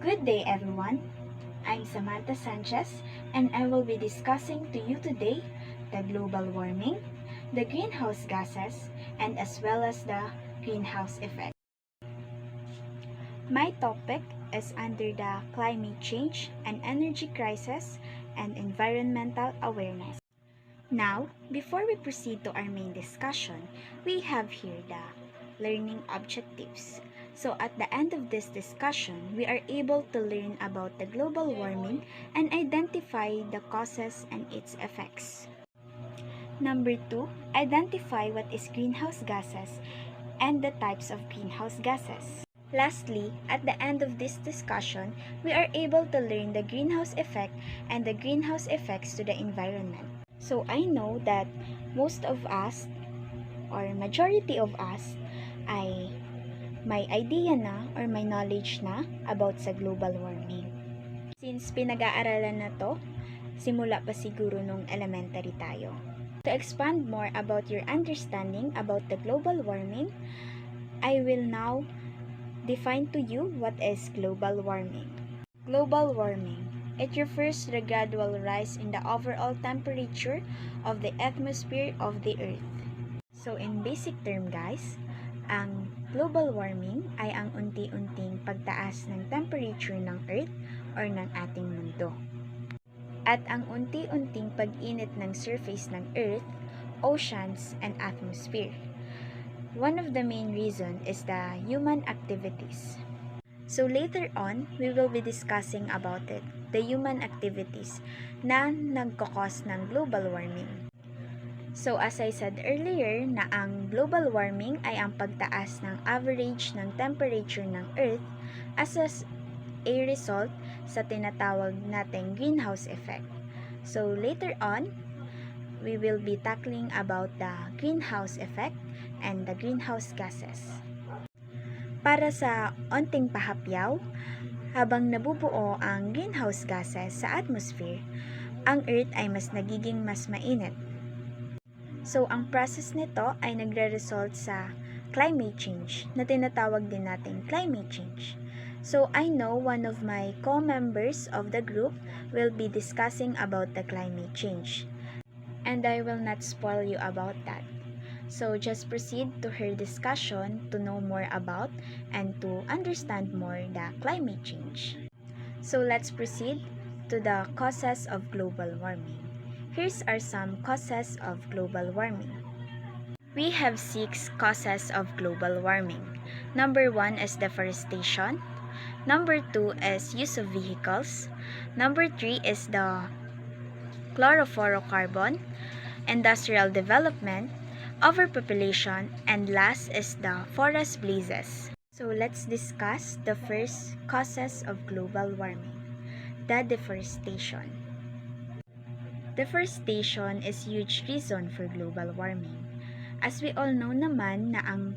Good day, everyone. I'm Samantha Sanchez, and I will be discussing to you today the global warming, the greenhouse gases, and as well as the greenhouse effect. My topic is under the climate change and energy crisis and environmental awareness. Now, before we proceed to our main discussion, we have here the learning objectives. So at the end of this discussion, we are able to learn about the global warming and identify the causes and its effects. Number 2, identify what is greenhouse gases and the types of greenhouse gases. Lastly, at the end of this discussion, we are able to learn the greenhouse effect and the greenhouse effects to the environment. So I know that most of us or majority of us ay may idea na or may knowledge na about sa global warming. Since pinag-aaralan na to, simula pa siguro nung elementary tayo. To expand more about your understanding about the global warming, I will now define to you what is global warming. Global warming. It refers to the gradual rise in the overall temperature of the atmosphere of the Earth. So in basic term guys, ang global warming ay ang unti-unting pagtaas ng temperature ng Earth or ng ating mundo. At ang unti-unting pag-init ng surface ng Earth, oceans, and atmosphere. One of the main reason is the human activities. So later on, we will be discussing about it, the human activities na nagkakos ng global warming. So as I said earlier na ang global warming ay ang pagtaas ng average ng temperature ng Earth as a result sa tinatawag nating greenhouse effect. So later on, we will be tackling about the greenhouse effect and the greenhouse gases. Para sa onting pahapyaw, habang nabubuo ang greenhouse gases sa atmosphere, ang Earth ay mas nagiging mas mainit. So, ang process nito ay nagre-result sa climate change na tinatawag din natin climate change. So, I know one of my co-members of the group will be discussing about the climate change. And I will not spoil you about that. So, just proceed to her discussion to know more about and to understand more the climate change. So, let's proceed to the causes of global warming. Here are some causes of global warming. We have 6 causes of global warming. Number 1 is deforestation. Number 2 is use of vehicles. Number 3 is the chlorofluorocarbon, industrial development, overpopulation, and last is the forest blazes. So let's discuss the first causes of global warming, the deforestation. Deforestation is huge reason for global warming. As we all know naman na ang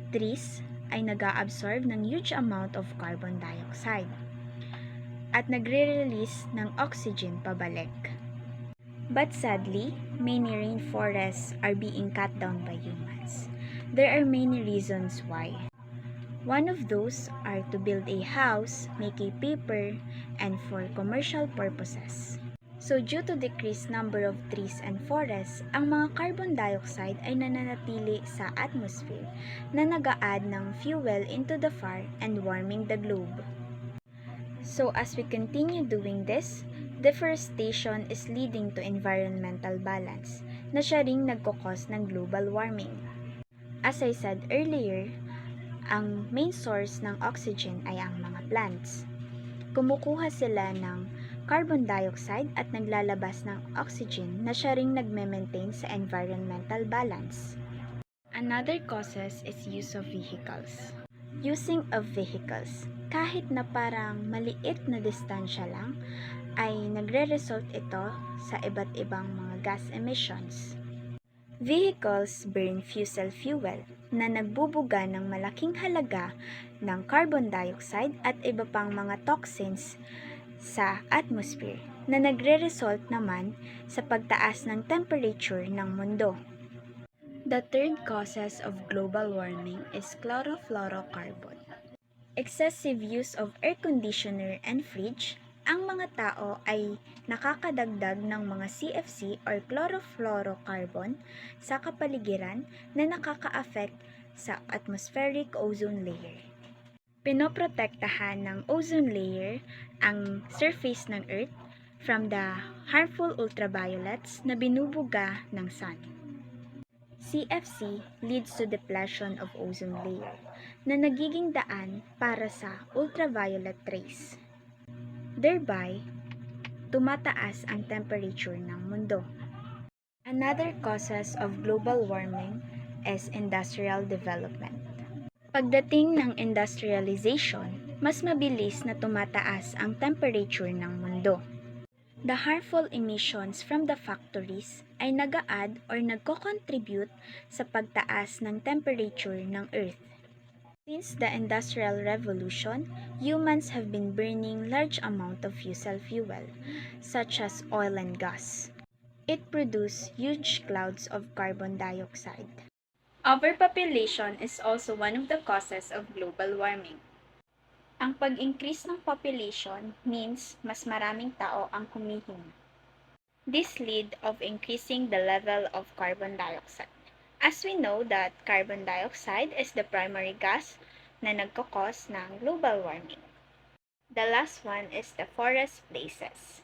trees ay nag-a-absorb ng huge amount of carbon dioxide at nagre-release ng oxygen pabalik. But sadly, many rainforests are being cut down by humans. There are many reasons why. One of those are to build a house, make a paper, and for commercial purposes. So due to decreased number of trees and forests, ang mga carbon dioxide ay nananatili sa atmosphere na nag-a-add ng fuel into the fire and warming the globe. So as we continue doing this, deforestation is leading to environmental balance na siya ring nagkukos ng global warming. As I said earlier, ang main source ng oxygen ay ang mga plants. Kumukuha sila ng carbon dioxide at naglalabas ng oxygen na siya ring nagme-maintain sa environmental balance. Another causes is use of vehicles. Using of vehicles, kahit na parang maliit na distansya lang, ay nagre-result ito sa iba't ibang mga gas emissions. Vehicles burn fossil fuel na nagbubuga ng malaking halaga ng carbon dioxide at iba pang mga toxins sa atmosphere na nagre-result naman sa pagtaas ng temperature ng mundo. The third causes of global warming is chlorofluorocarbon. excessive use of air conditioner and fridge, ang mga tao ay nakakadagdag ng mga CFC or chlorofluorocarbon sa kapaligiran na nakaka-affect sa atmospheric ozone layer. Pinoprotektahan ng ozone layer ang surface ng Earth from the harmful ultraviolets na binubuga ng sun. CFC leads to depletion of ozone layer na nagiging daan para sa ultraviolet rays. Thereby, tumataas ang temperature ng mundo. Another causes of global warming is industrial development. Pagdating ng industrialization, mas mabilis na tumataas ang temperature ng mundo. The harmful emissions from the factories ay nag-a-add or nagko-contribute sa pagtaas ng temperature ng Earth. Since the Industrial Revolution, humans have been burning large amount of fossil fuel, such as oil and gas. It produces huge clouds of carbon dioxide. Overpopulation is also one of the causes of global warming. Ang pag-increase ng population means mas maraming tao ang humihinga. This lead of increasing the level of carbon dioxide. As we know that carbon dioxide is the primary gas na nagkakos ng global warming. The last one is the forest blazes.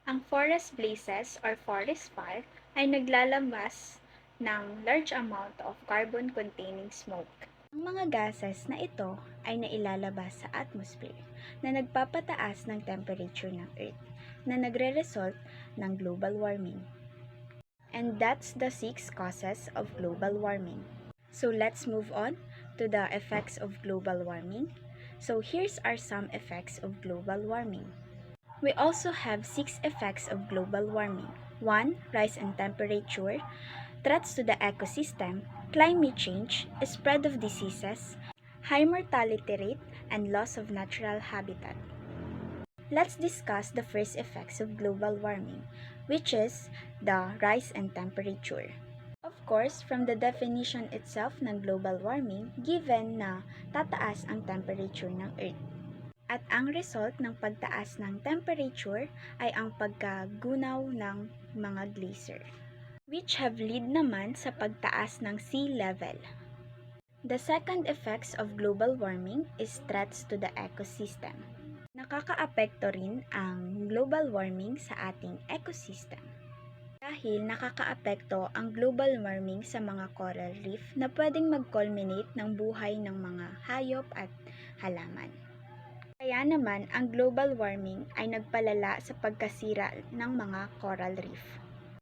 Ang forest blazes or forest fire ay naglalabas ng large amount of carbon-containing smoke. Ang mga gases na ito ay nailalabas sa atmosphere na nagpapataas ng temperature ng Earth na nagre-result ng global warming. And that's the 6 causes of global warming. So let's move on to the effects of global warming. So here's are some effects of global warming. We also have 6 effects of global warming. 1. Rise in temperature, threats to the ecosystem, climate change, spread of diseases, high mortality rate, and loss of natural habitat. Let's discuss the first effects of global warming, which is the rise in temperature. Of course, from the definition itself ng global warming, given na tataas ang temperature ng Earth. At ang result ng pagtaas ng temperature ay ang pagkagunaw ng mga glacier, which have lead naman sa pagtaas ng sea level. The second effects of global warming is threats to the ecosystem. Nakakaapekto rin ang global warming sa ating ecosystem. Dahil nakakaapekto ang global warming sa mga coral reef na pwedeng mag-culminate ng buhay ng mga hayop at halaman. Kaya naman, ang global warming ay nagpalala sa pagkasira ng mga coral reef.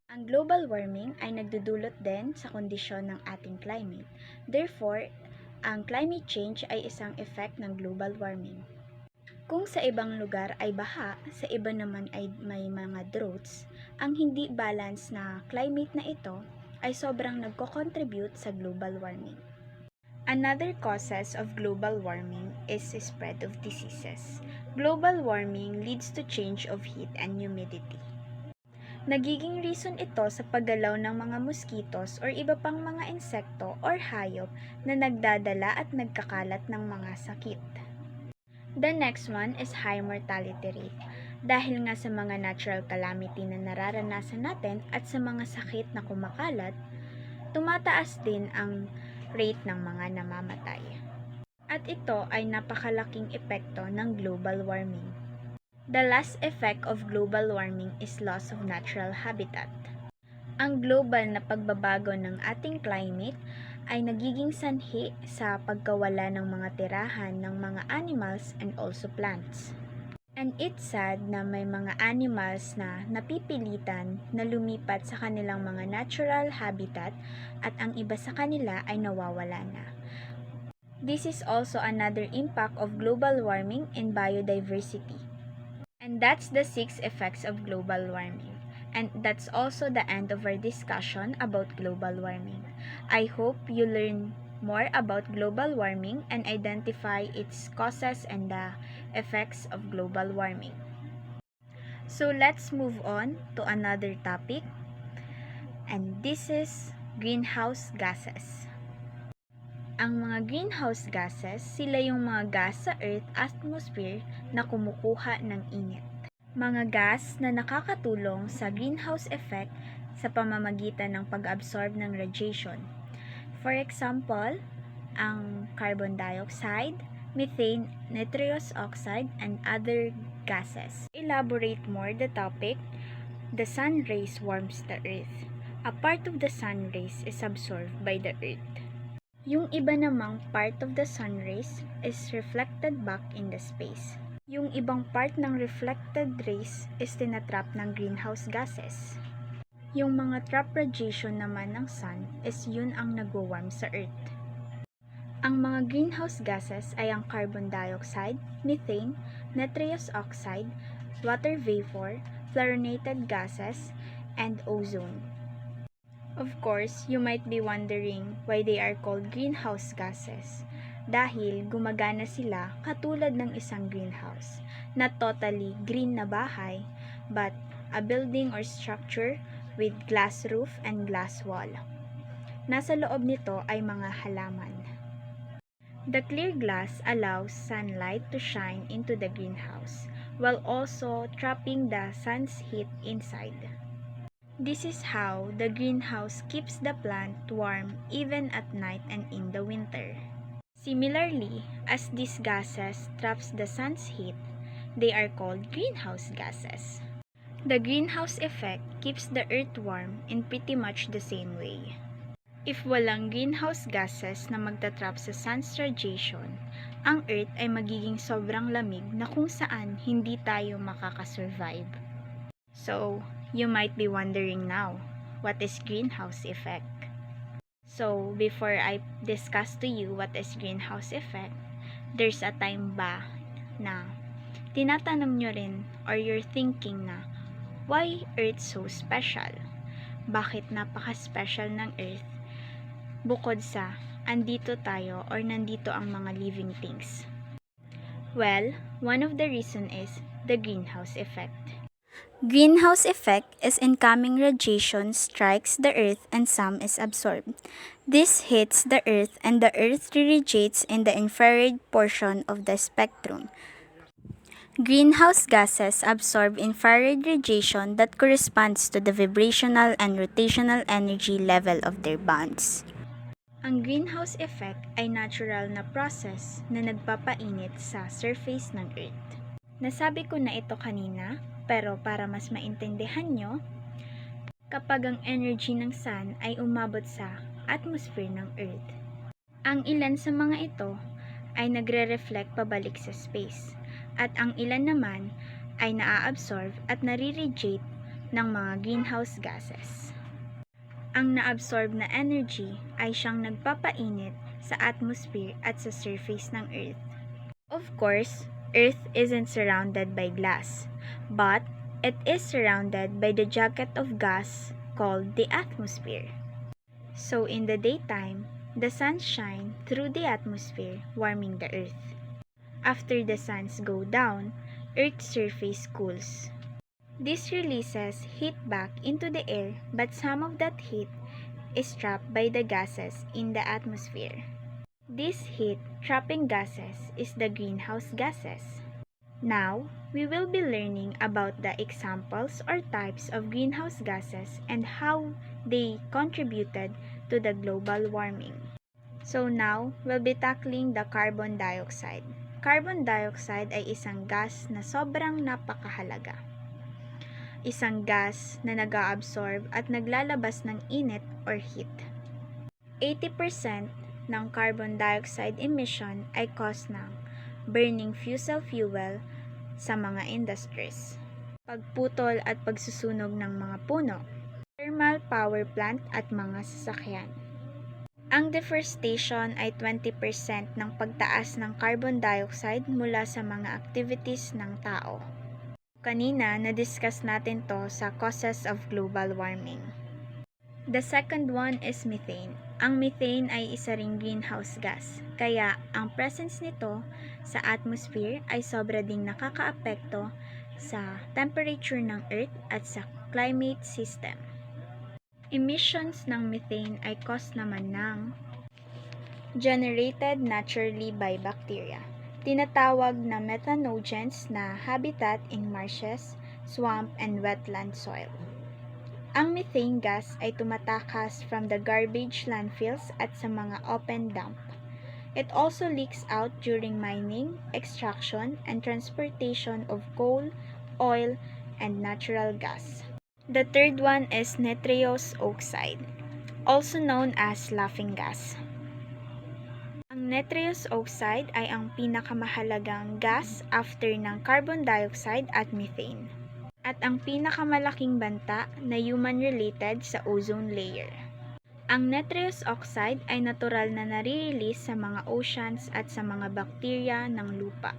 Ang global warming ay nagdudulot din sa kondisyon ng ating climate. Therefore, ang climate change ay isang effect ng global warming. Kung sa ibang lugar ay baha, sa iba naman ay may mga droughts, ang hindi balance na climate na ito ay sobrang nagko-contribute sa global warming. Another causes of global warming is the spread of diseases. Global warming leads to change of heat and humidity. Nagiging reason ito sa paggalaw ng mga mosquitos or iba pang mga insekto or hayop na nagdadala at nagkakalat ng mga sakit. The next one is high mortality rate. Dahil nga sa mga natural calamity na nararanasan natin at sa mga sakit na kumakalat, tumataas din ang rate ng mga namamatay. At ito ay napakalaking epekto ng global warming. The last effect of global warming is loss of natural habitat. Ang global na pagbabago ng ating climate ay nagiging sanhi sa pagkawala ng mga tirahan ng mga animals and also plants. And it's sad na may mga animals na napipilitan na lumipat sa kanilang mga natural habitat at ang iba sa kanila ay nawawala na. This is also another impact of global warming in biodiversity. And that's the 6 effects of global warming. And that's also the end of our discussion about global warming. I hope you learn more about global warming and identify its causes and the effects of global warming. So let's move on to another topic, and this is greenhouse gases. Ang mga greenhouse gases, sila yung mga gas sa Earth atmosphere na kumukuha ng init. Mga gas na nakakatulong sa greenhouse effect sa pamamagitan ng pag-absorb ng radiation. For example, ang carbon dioxide, methane, nitrous oxide, and other gases. To elaborate more the topic, the sun rays warms the Earth. A part of the sun rays is absorbed by the Earth. Yung iba namang part of the sun rays is reflected back in the space. Yung ibang part ng reflected rays is tinatrap ng greenhouse gases. Yung mga trap radiation naman ng sun is yun ang nagwo-warm sa Earth. Ang mga greenhouse gases ay ang carbon dioxide, methane, nitrous oxide, water vapor, fluorinated gases, and ozone. Of course, you might be wondering why they are called greenhouse gases. Dahil gumagana sila katulad ng isang greenhouse. Not totally green na bahay, but a building or structure with glass roof and glass wall. Nasa loob nito ay mga halaman. The clear glass allows sunlight to shine into the greenhouse, while also trapping the sun's heat inside. This is how the greenhouse keeps the plant warm even at night and in the winter. Similarly, as these gases traps the sun's heat, they are called greenhouse gases. The greenhouse effect keeps the earth warm in pretty much the same way. If walang greenhouse gases na magtatrap sa sun's radiation, ang earth ay magiging sobrang lamig na kung saan hindi tayo makakasurvive. So, you might be wondering now, what is greenhouse effect? So, before I discuss to you what is greenhouse effect, there's a time ba na tinatanong nyo rin or you're thinking na, why Earth so special? Bakit napaka-special ng Earth? Bukod sa andito tayo or nandito ang mga living things. Well, one of the reason is the greenhouse effect. Greenhouse effect is incoming radiation strikes the earth and some is absorbed. This hits the earth and the earth radiates in the infrared portion of the spectrum. Greenhouse gases absorb infrared radiation that corresponds to the vibrational and rotational energy level of their bands. Ang greenhouse effect ay natural na process na nagpapainit sa surface ng earth. Nasabi ko na ito kanina, pero para mas maintindihan nyo, kapag ang energy ng sun ay umabot sa atmosphere ng earth, ang ilan sa mga ito ay nagre-reflect pabalik sa space, at ang ilan naman ay naa-absorb at nare-radiate ng mga greenhouse gases. Ang na-absorb na energy ay siyang nagpapainit sa atmosphere at sa surface ng earth. Of course, Earth isn't surrounded by glass, but it is surrounded by the jacket of gas called the atmosphere. So in the daytime, the sun shines through the atmosphere, warming the Earth. After the suns go down, Earth's surface cools. This releases heat back into the air, but some of that heat is trapped by the gases in the atmosphere. This heat-trapping gases is the greenhouse gases. Now, we will be learning about the examples or types of greenhouse gases and how they contributed to the global warming. So now, we'll be tackling the carbon dioxide. Carbon dioxide ay isang gas na sobrang napakahalaga. Isang gas na nag-aabsorb at naglalabas ng init or heat. 80% ng carbon dioxide emission ay cause ng burning fossil fuel sa mga industries, pagputol at pagsusunog ng mga puno, thermal power plant at mga sasakyan. Ang deforestation ay 20% ng pagtaas ng carbon dioxide mula sa mga activities ng tao. Kanina, na-discuss natin to sa causes of global warming. The second one is methane. Ang methane ay isa ring greenhouse gas, kaya ang presence nito sa atmosphere ay sobra ding nakakaapekto sa temperature ng Earth at sa climate system. Emissions ng methane ay cause naman ng generated naturally by bacteria, tinatawag na methanogens na habitat in marshes, swamp, and wetland soil. Ang methane gas ay tumatakas from the garbage landfills at sa mga open dump. It also leaks out during mining, extraction, and transportation of coal, oil, and natural gas. The third one is nitrous oxide, also known as laughing gas. Ang nitrous oxide ay ang pinakamahalagang gas after ng carbon dioxide at methane, at ang pinakamalaking banta na human-related sa ozone layer. Ang nitrous oxide ay natural na nare-release sa mga oceans at sa mga bakterya ng lupa.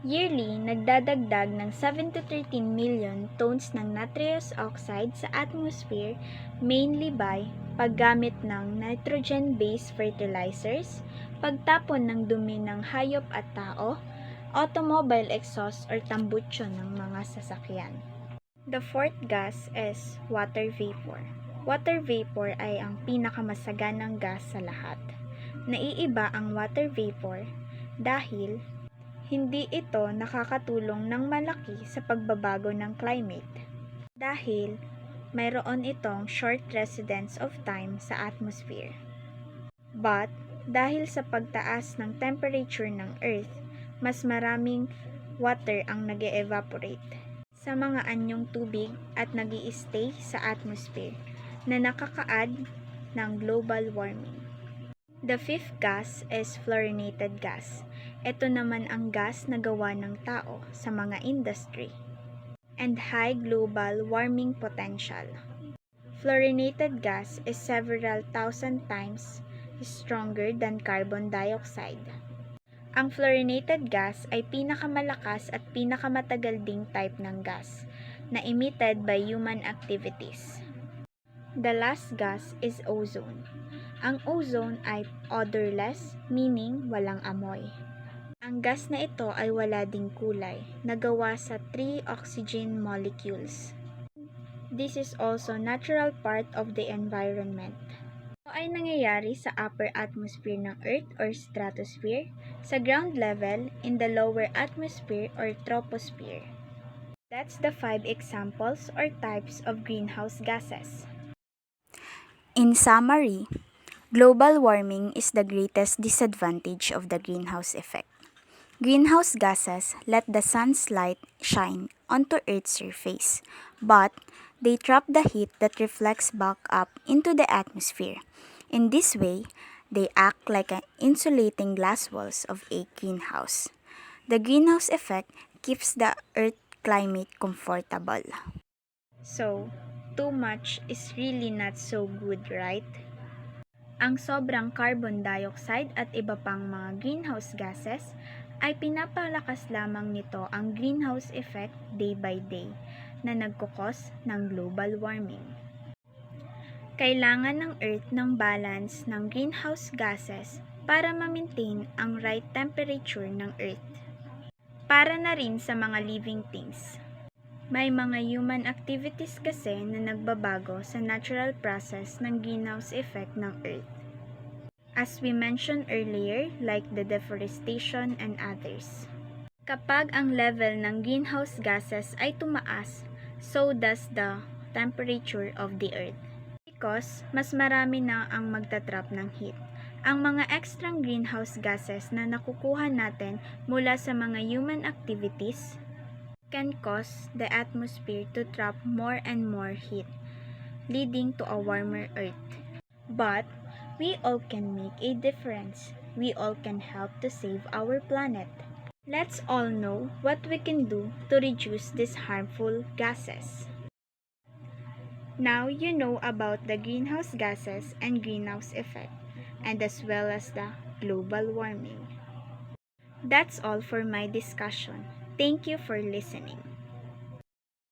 Yearly, nagdadagdag ng 7 to 13 million tons ng nitrous oxide sa atmosphere mainly by paggamit ng nitrogen-based fertilizers, pagtapon ng dumi ng hayop at tao, automobile exhaust or tambutso ng mga sasakyan. The fourth gas is water vapor. Water vapor ay ang pinakamasaganang gas sa lahat. Naiiba ang water vapor dahil hindi ito nakakatulong ng malaki sa pagbabago ng climate. Dahil mayroon itong short residence of time sa atmosphere. But dahil sa pagtaas ng temperature ng Earth, mas maraming water ang nag-evaporate sa mga anyong tubig at nag-i-stay sa atmosphere na nakakaad ng global warming. The fifth gas is fluorinated gas. Ito naman ang gas na gawa ng tao sa mga industry and high global warming potential. Fluorinated gas is several thousand times stronger than carbon dioxide. Ang fluorinated gas ay pinakamalakas at pinakamatagal ding type ng gas na emitted by human activities. The last gas is ozone. Ang ozone ay odorless, meaning walang amoy. Ang gas na ito ay wala ding kulay, nagawa sa 3 oxygen molecules. This is also natural part of the environment. Ito ay nangyayari sa upper atmosphere ng Earth or stratosphere, sa ground level, in the lower atmosphere or troposphere. That's the 5 examples or types of greenhouse gases. In summary, global warming is the greatest disadvantage of the greenhouse effect. Greenhouse gases let the sun's light shine onto Earth's surface, but they trap the heat that reflects back up into the atmosphere. In this way, they act like an insulating glass walls of a greenhouse. The greenhouse effect keeps the Earth climate comfortable. So, too much is really not so good, right? Ang sobrang carbon dioxide at iba pang mga greenhouse gases ay pinapalakas lamang nito ang greenhouse effect day by day na nagkukos ng global warming. Kailangan ng Earth ng balance ng greenhouse gases para ma-maintain ang right temperature ng Earth. Para na rin sa mga living things. May mga human activities kasi na nagbabago sa natural process ng greenhouse effect ng Earth. As we mentioned earlier, like the deforestation and others. Kapag ang level ng greenhouse gases ay tumaas, so does the temperature of the Earth. Because mas marami na ang magtatrap ng heat. Ang mga extra greenhouse gases na nakukuha natin mula sa mga human activities can cause the atmosphere to trap more and more heat, leading to a warmer Earth. But we all can make a difference. We all can help to save our planet. Let's all know what we can do to reduce these harmful gases. Now you know about the greenhouse gases and greenhouse effect, and as well as the global warming. That's all for my discussion. Thank you for listening.